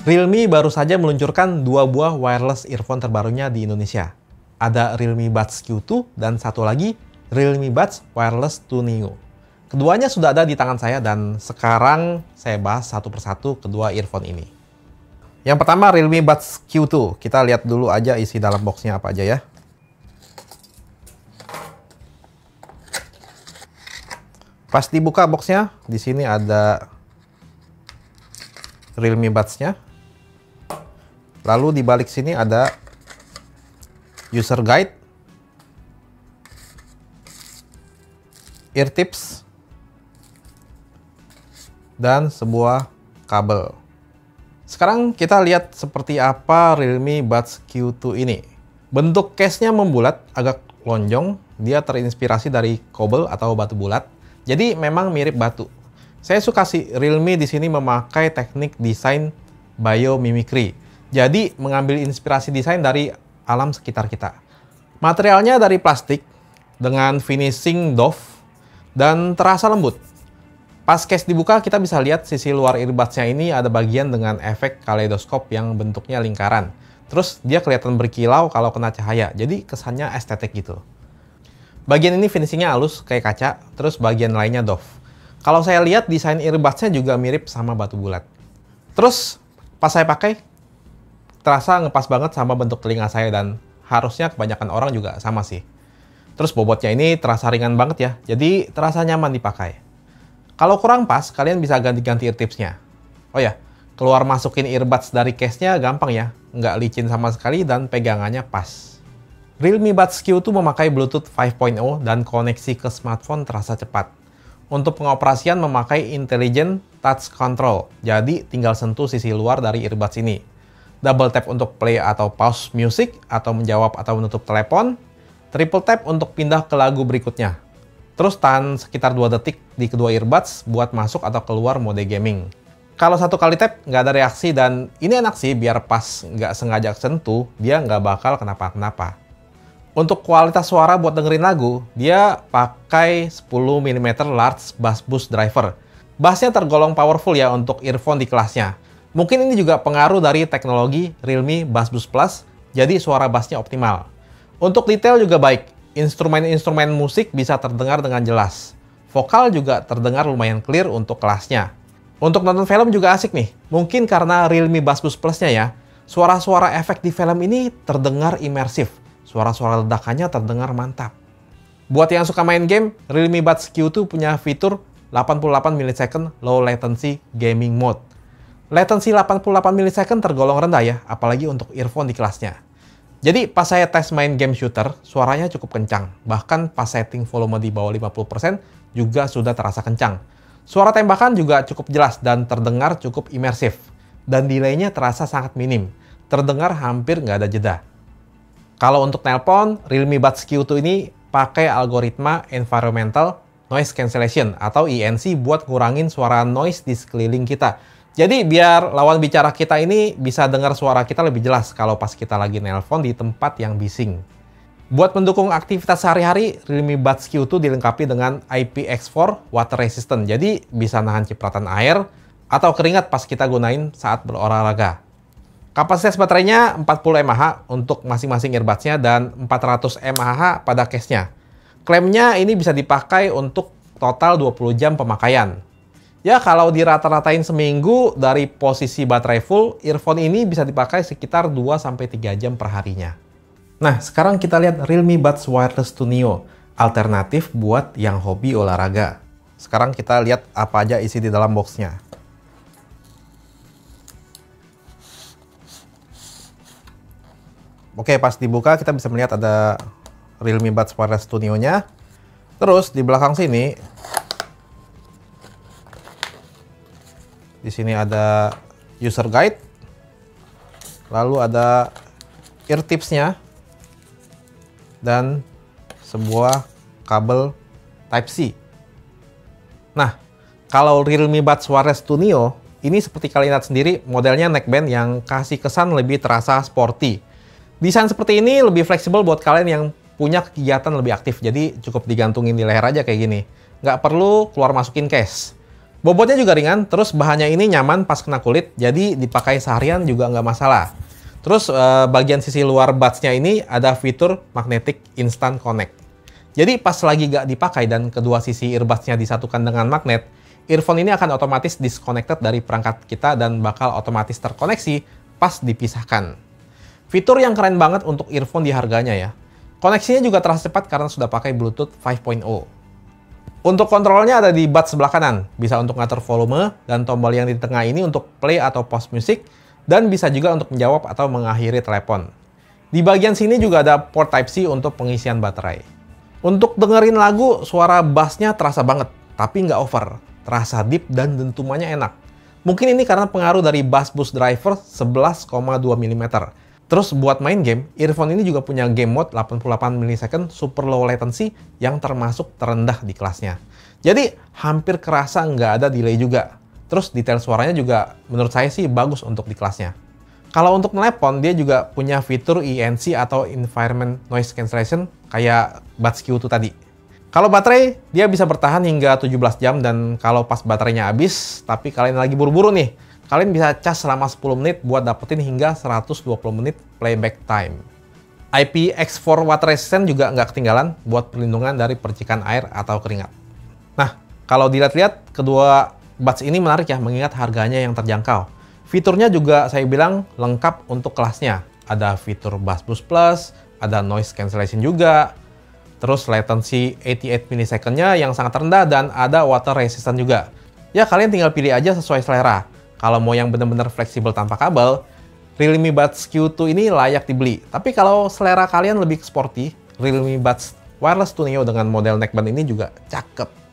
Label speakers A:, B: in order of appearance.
A: Realme baru saja meluncurkan dua buah wireless earphone terbarunya di Indonesia. Ada Realme Buds Q2 dan satu lagi Realme Buds Wireless 2 Neo. Keduanya sudah ada di tangan saya dan sekarang saya bahas satu persatu kedua earphone ini. Yang pertama Realme Buds Q2. Kita lihat dulu aja isi dalam boxnya apa aja ya. Pas dibuka boxnya, di sini ada Realme Buds-nya. Lalu di balik sini ada user guide, ear tips, dan sebuah kabel. Sekarang kita lihat seperti apa Realme Buds Q2 ini. Bentuk case-nya membulat, agak lonjong. Dia terinspirasi dari kobel atau batu bulat. Jadi memang mirip batu. Saya suka sih Realme di sini memakai teknik desain biomimicry. Jadi mengambil inspirasi desain dari alam sekitar kita. Materialnya dari plastik dengan finishing doff dan terasa lembut. Pas case dibuka kita bisa lihat sisi luar earbuds-nya ini ada bagian dengan efek kaleidoskop yang bentuknya lingkaran. Terus dia kelihatan berkilau kalau kena cahaya, jadi kesannya estetik gitu. Bagian ini finishingnya halus kayak kaca, terus bagian lainnya doff. Kalau saya lihat desain earbuds-nya juga mirip sama batu bulat. Terus pas saya pakai, terasa ngepas banget sama bentuk telinga saya dan harusnya kebanyakan orang juga sama sih. Terus bobotnya ini terasa ringan banget ya, jadi terasa nyaman dipakai. Kalau kurang pas, kalian bisa ganti-ganti ear tips-nya. Oh ya, keluar masukin earbuds dari case-nya gampang ya, nggak licin sama sekali dan pegangannya pas. Realme Buds Q2 memakai Bluetooth 5.0 dan koneksi ke smartphone terasa cepat. Untuk pengoperasian memakai Intelligent Touch Control, jadi tinggal sentuh sisi luar dari earbuds ini. Double tap untuk play atau pause music, atau menjawab atau menutup telepon. Triple tap untuk pindah ke lagu berikutnya. Terus tahan sekitar 2 detik di kedua earbuds buat masuk atau keluar mode gaming. Kalau satu kali tap nggak ada reaksi dan ini enak sih biar pas nggak sengaja sentuh, dia nggak bakal kenapa-kenapa. Untuk kualitas suara buat dengerin lagu, dia pakai 10 mm large bass boost driver. Bassnya tergolong powerful ya untuk earphone di kelasnya. Mungkin ini juga pengaruh dari teknologi Realme Bass Boost Plus, jadi suara bassnya optimal. Untuk detail juga baik, instrumen-instrumen musik bisa terdengar dengan jelas. Vokal juga terdengar lumayan clear untuk kelasnya. Untuk nonton film juga asik nih, mungkin karena Realme Bass Boost Plus-nya ya, suara-suara efek di film ini terdengar imersif. Suara-suara ledakannya terdengar mantap. Buat yang suka main game, Realme Buds Q2 punya fitur 88 ms low latency gaming mode. Latency 88 ms tergolong rendah ya, apalagi untuk earphone di kelasnya. Jadi pas saya tes main game shooter, suaranya cukup kencang. Bahkan pas setting volume di bawah 50% juga sudah terasa kencang. Suara tembakan juga cukup jelas dan terdengar cukup imersif. Dan delay-nya terasa sangat minim, terdengar hampir nggak ada jeda. Kalau untuk nelpon, Realme Buds Q2 ini pakai algoritma Environmental Noise Cancellation atau ENC buat ngurangin suara noise di sekeliling kita. Jadi biar lawan bicara kita ini bisa dengar suara kita lebih jelas kalau pas kita lagi nelpon di tempat yang bising. Buat mendukung aktivitas sehari-hari, Realme Buds Q2 dilengkapi dengan IPX4 water resistant. Jadi bisa nahan cipratan air atau keringat pas kita gunain saat berolahraga. Kapasitas baterainya 40 mAh untuk masing-masing earbuds-nya dan 400 mAh pada case-nya. Klaimnya ini bisa dipakai untuk total 20 jam pemakaian. Ya, kalau dirata-ratain seminggu dari posisi baterai full, earphone ini bisa dipakai sekitar 2-3 jam per harinya. Nah, sekarang kita lihat Realme Buds Wireless 2 Neo, alternatif buat yang hobi olahraga. Sekarang kita lihat apa aja isi di dalam boxnya. Oke, pas dibuka kita bisa melihat ada Realme Buds Wireless 2 Neo-nya. Terus di belakang sini, di sini ada user guide, lalu ada ear tips-nya, dan sebuah kabel Type-C. Nah, kalau Realme Buds Wireless 2 Neo, ini seperti kalian lihat sendiri, modelnya neckband yang kasih kesan lebih terasa sporty. Desain seperti ini lebih fleksibel buat kalian yang punya kegiatan lebih aktif, jadi cukup digantungin di leher aja kayak gini. Nggak perlu keluar masukin case. Bobotnya juga ringan, terus bahannya ini nyaman pas kena kulit, jadi dipakai seharian juga nggak masalah. Terus bagian sisi luar buds-nya ini ada fitur Magnetic Instant Connect. Jadi pas lagi nggak dipakai dan kedua sisi earbuds-nya disatukan dengan magnet, earphone ini akan otomatis disconnected dari perangkat kita dan bakal otomatis terkoneksi pas dipisahkan. Fitur yang keren banget untuk earphone di harganya ya. Koneksinya juga terasa cepat karena sudah pakai Bluetooth 5.0. Untuk kontrolnya ada di buds sebelah kanan, bisa untuk ngatur volume, dan tombol yang di tengah ini untuk play atau pause musik, dan bisa juga untuk menjawab atau mengakhiri telepon. Di bagian sini juga ada port Type-C untuk pengisian baterai. Untuk dengerin lagu, suara bassnya terasa banget, tapi nggak over, terasa deep dan dentumannya enak. Mungkin ini karena pengaruh dari bass boost driver 11,2 mm. Terus buat main game, earphone ini juga punya game mode 88 ms super low latency yang termasuk terendah di kelasnya. Jadi hampir kerasa nggak ada delay juga. Terus detail suaranya juga menurut saya sih bagus untuk di kelasnya. Kalau untuk telepon, dia juga punya fitur ENC atau Environment Noise Cancellation kayak Buds Q2 tadi. Kalau baterai, dia bisa bertahan hingga 17 jam dan kalau pas baterainya habis, tapi kalian lagi buru-buru nih, kalian bisa cas selama 10 menit buat dapetin hingga 120 menit playback time. IPX4 water resistant juga nggak ketinggalan buat perlindungan dari percikan air atau keringat. Nah, kalau dilihat-lihat, kedua buds ini menarik ya, mengingat harganya yang terjangkau. Fiturnya juga saya bilang lengkap untuk kelasnya. Ada fitur Bass Boost Plus, ada noise cancellation juga, terus latency 88 ms-nya yang sangat rendah, dan ada water resistant juga. Ya, kalian tinggal pilih aja sesuai selera. Kalau mau yang benar-benar fleksibel tanpa kabel, Realme Buds Q2 ini layak dibeli. Tapi kalau selera kalian lebih sporty, Realme Buds Wireless 2 Neo dengan model neckband ini juga cakep.